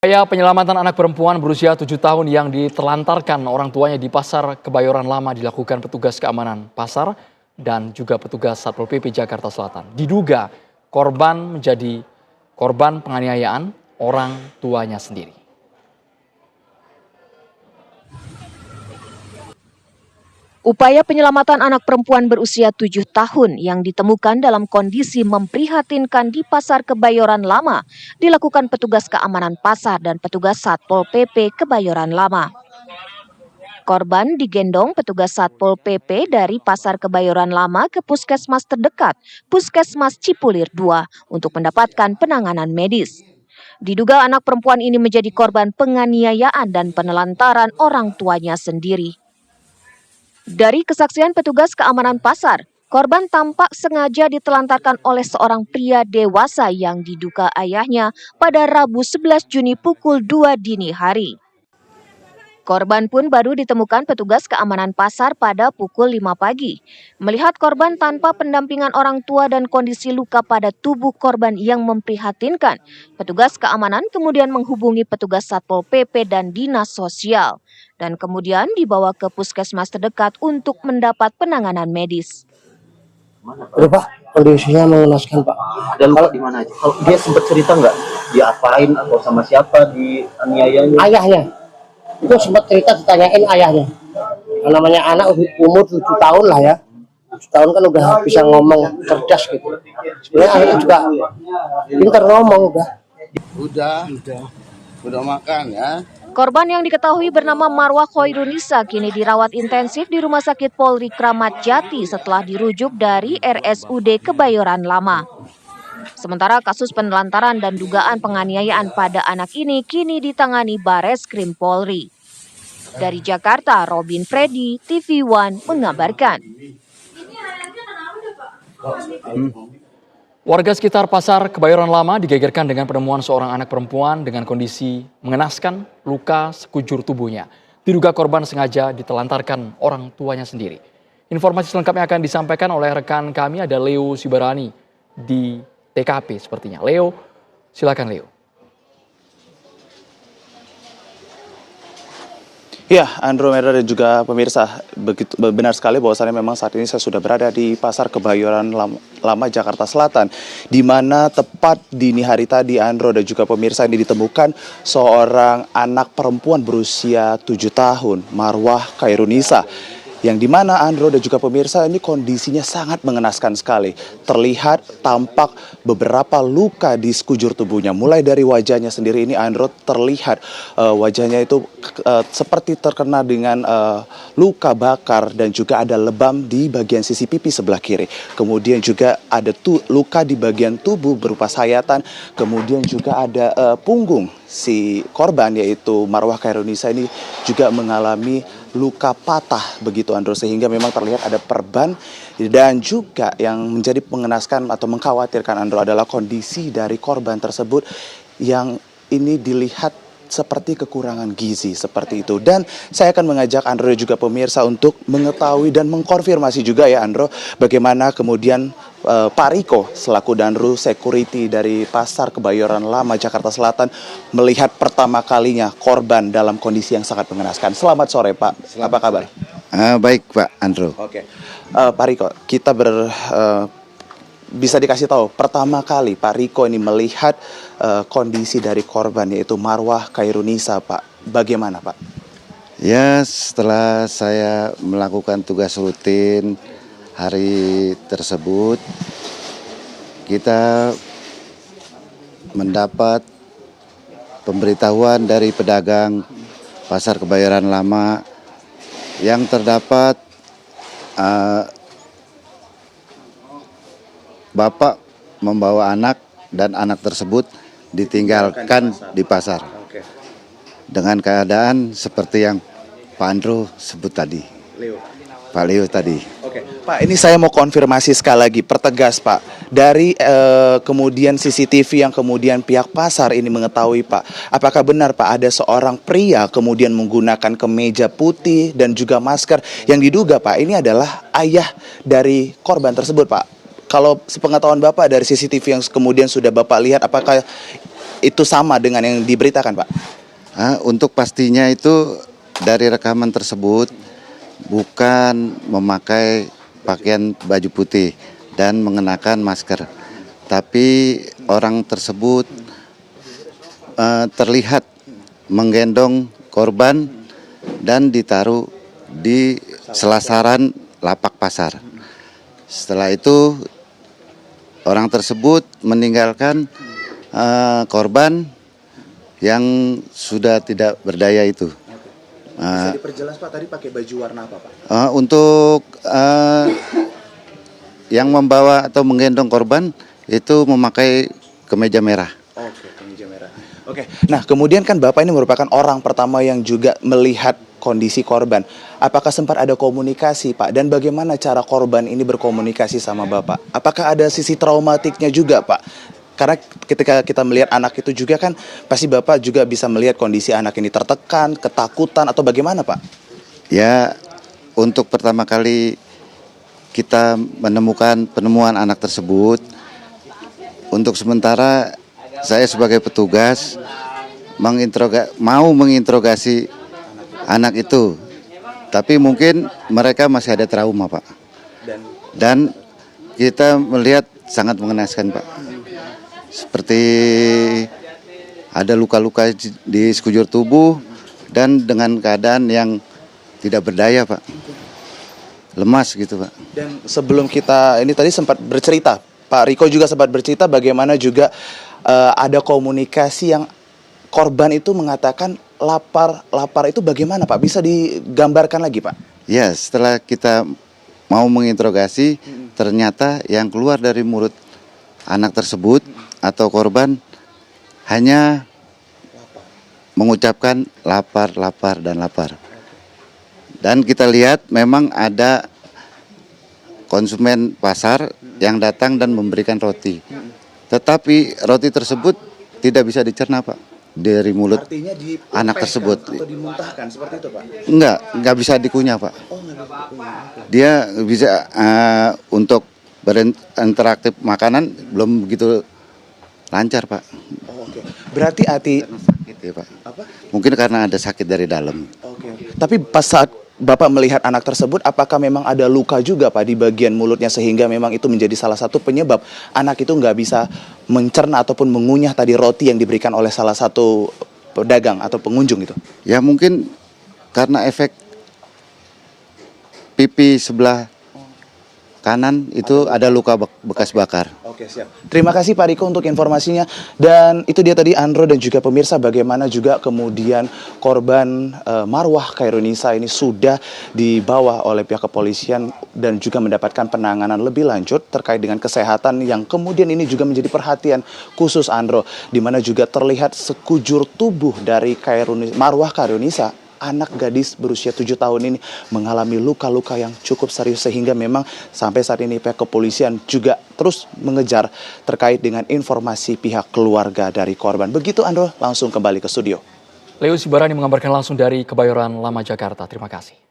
Upaya penyelamatan anak perempuan berusia 7 tahun yang ditelantarkan orang tuanya di Pasar Kebayoran Lama dilakukan petugas keamanan pasar dan juga petugas Satpol PP Jakarta Selatan. Diduga korban menjadi korban penganiayaan orang tuanya sendiri. Upaya penyelamatan anak perempuan berusia 7 tahun yang ditemukan dalam kondisi memprihatinkan di Pasar Kebayoran Lama dilakukan petugas keamanan pasar dan petugas Satpol PP Kebayoran Lama. Korban digendong petugas Satpol PP dari Pasar Kebayoran Lama ke puskesmas terdekat, Puskesmas Cipulir II, untuk mendapatkan penanganan medis. Diduga anak perempuan ini menjadi korban penganiayaan dan penelantaran orang tuanya sendiri. Dari kesaksian petugas keamanan pasar, korban tampak sengaja ditelantarkan oleh seorang pria dewasa yang diduga ayahnya pada Rabu 11 Juni pukul 2 dini hari. Korban pun baru ditemukan petugas keamanan pasar pada pukul 5 pagi. Melihat korban tanpa pendampingan orang tua dan kondisi luka pada tubuh korban yang memprihatinkan, petugas keamanan kemudian menghubungi petugas Satpol PP dan Dinas Sosial, dan kemudian dibawa ke puskesmas terdekat untuk mendapat penanganan medis. Udah Pak, kondisinya mengenaskan Pak. Dan luka di mana aja? Kalau dia sempat cerita nggak diapain atau sama siapa di aniayanya? Ayahnya, itu sempat cerita ditanyain ayahnya. Yang namanya anak umur 7 tahun lah ya. 7 tahun kan udah bisa ngomong cerdas gitu. Sebenarnya ayahnya juga pintar ngomong udah. Udah makan ya. Korban yang diketahui bernama Marwah Khairunisa kini dirawat intensif di Rumah Sakit Polri Kramat Jati setelah dirujuk dari RSUD Kebayoran Lama. Sementara kasus penelantaran dan dugaan penganiayaan pada anak ini kini ditangani Bareskrim Polri. Dari Jakarta, Robin Freddy, TV One mengabarkan. Warga sekitar Pasar Kebayoran Lama digegerkan dengan penemuan seorang anak perempuan dengan kondisi mengenaskan, luka sekujur tubuhnya. Diduga korban sengaja ditelantarkan orang tuanya sendiri. Informasi selengkapnya akan disampaikan oleh rekan kami, ada Leo Sibarani di TKP sepertinya. Leo, silakan Leo. Ya, Andromeda dan juga pemirsa, begitu benar sekali bahwasannya memang saat ini saya sudah berada di Pasar Kebayoran Lama Jakarta Selatan, di mana tepat dini hari tadi Andro dan juga pemirsa ini ditemukan seorang anak perempuan berusia 7 tahun, Marwah Khairunisa. Yang dimana Andro dan juga pemirsa ini kondisinya sangat mengenaskan sekali. Terlihat tampak beberapa luka di sekujur tubuhnya. Mulai dari wajahnya sendiri ini Andro terlihat wajahnya itu seperti terkena dengan luka bakar dan juga ada lebam di bagian sisi pipi sebelah kiri. Kemudian juga ada luka di bagian tubuh berupa sayatan. Kemudian juga ada punggung si korban yaitu Marwah Khairunisa ini juga mengalami luka patah begitu Andro, sehingga memang terlihat ada perban. Dan juga yang menjadi mengenaskan atau mengkhawatirkan Andro adalah kondisi dari korban tersebut yang ini dilihat seperti kekurangan gizi seperti itu. Dan saya akan mengajak Andro juga pemirsa untuk mengetahui dan mengkonfirmasi juga ya Andro, bagaimana kemudian Pak Riko selaku Danru Security dari Pasar Kebayoran Lama Jakarta Selatan melihat pertama kalinya korban dalam kondisi yang sangat mengenaskan. Selamat sore Pak, apa kabar? Baik Pak Andro. Oke, Pak Riko, kita bisa dikasih tahu pertama kali Pak Riko ini melihat kondisi dari korban yaitu Marwah Khairunisa, Pak. Bagaimana Pak? Ya, setelah saya melakukan tugas rutin hari tersebut, kita mendapat pemberitahuan dari pedagang Pasar Kebayoran Lama yang terdapat bapak membawa anak dan anak tersebut ditinggalkan di pasar dengan keadaan seperti yang Pak Andro sebut tadi. Pak Leo tadi. Oke, Pak, ini saya mau konfirmasi sekali lagi, pertegas Pak. Dari kemudian CCTV yang kemudian pihak pasar ini mengetahui Pak, apakah benar Pak ada seorang pria kemudian menggunakan kemeja putih dan juga masker yang diduga Pak ini adalah ayah dari korban tersebut Pak? Kalau sepengetahuan Bapak dari CCTV yang kemudian sudah Bapak lihat, apakah itu sama dengan yang diberitakan, Pak? Untuk pastinya itu dari rekaman tersebut bukan memakai pakaian baju putih dan mengenakan masker, tapi orang tersebut terlihat menggendong korban dan ditaruh di selasaran lapak pasar. Setelah itu orang tersebut meninggalkan korban yang sudah tidak berdaya itu. Bisa diperjelas, Pak, tadi pakai baju warna apa, Pak? Untuk yang membawa atau menggendong korban itu memakai kemeja merah. Oke, kemeja merah. Oke, nah kemudian kan Bapak ini merupakan orang pertama yang juga melihat kondisi korban. Apakah sempat ada komunikasi, Pak? Dan bagaimana cara korban ini berkomunikasi sama Bapak? Apakah ada sisi traumatiknya juga, Pak? Karena ketika kita melihat anak itu juga kan, pasti Bapak juga bisa melihat kondisi anak ini tertekan, ketakutan, atau bagaimana, Pak? Ya, untuk pertama kali kita menemukan penemuan anak tersebut, untuk sementara saya sebagai petugas mau menginterogasi anak itu, tapi mungkin mereka masih ada trauma, Pak. Dan kita melihat sangat mengenaskan, Pak. Seperti ada luka-luka di sekujur tubuh dan dengan keadaan yang tidak berdaya, Pak. Lemas gitu, Pak. Dan sebelum kita ini tadi sempat bercerita, Pak Riko juga sempat bercerita bagaimana juga ada komunikasi yang korban itu mengatakan lapar itu bagaimana, Pak? Bisa digambarkan lagi, Pak? Ya, setelah kita mau menginterogasi, ternyata yang keluar dari mulut anak tersebut atau korban hanya mengucapkan lapar, lapar, dan lapar. Dan kita lihat memang ada konsumen pasar yang datang dan memberikan roti. Tetapi roti tersebut tidak bisa dicerna, Pak, dari mulut Artinya anak tersebut. atau dimuntahkan seperti itu, Pak? Enggak bisa dikunyah, Pak. Oh, nggak bisa dikunyah. Dia bisa untuk berinteraktif makanan belum begitu lancar, Pak. Oh, oke. Berarti Sakit ya, Pak. apa? Mungkin karena ada sakit dari dalam. Oke. Tapi pas saat Bapak melihat anak tersebut, apakah memang ada luka juga, Pak, di bagian mulutnya sehingga memang itu menjadi salah satu penyebab anak itu nggak bisa mencerna ataupun mengunyah tadi roti yang diberikan oleh salah satu pedagang atau pengunjung itu? Ya mungkin karena efek pipi sebelah kanan itu ada luka bekas bakar. Oke, siap. Terima kasih Pak Riko untuk informasinya. Dan itu dia tadi Andro dan juga pemirsa bagaimana juga kemudian korban Marwah Khairunisa ini sudah dibawa oleh pihak kepolisian dan juga mendapatkan penanganan lebih lanjut terkait dengan kesehatan yang kemudian ini juga menjadi perhatian khusus Andro, di mana juga terlihat sekujur tubuh dari Marwah Khairunisa, anak gadis berusia 7 tahun ini mengalami luka-luka yang cukup serius sehingga memang sampai saat ini pihak kepolisian juga terus mengejar terkait dengan informasi pihak keluarga dari korban. Begitu Andro, langsung kembali ke studio. Leo Sibarani mengabarkan langsung dari Kebayoran Lama, Jakarta. Terima kasih.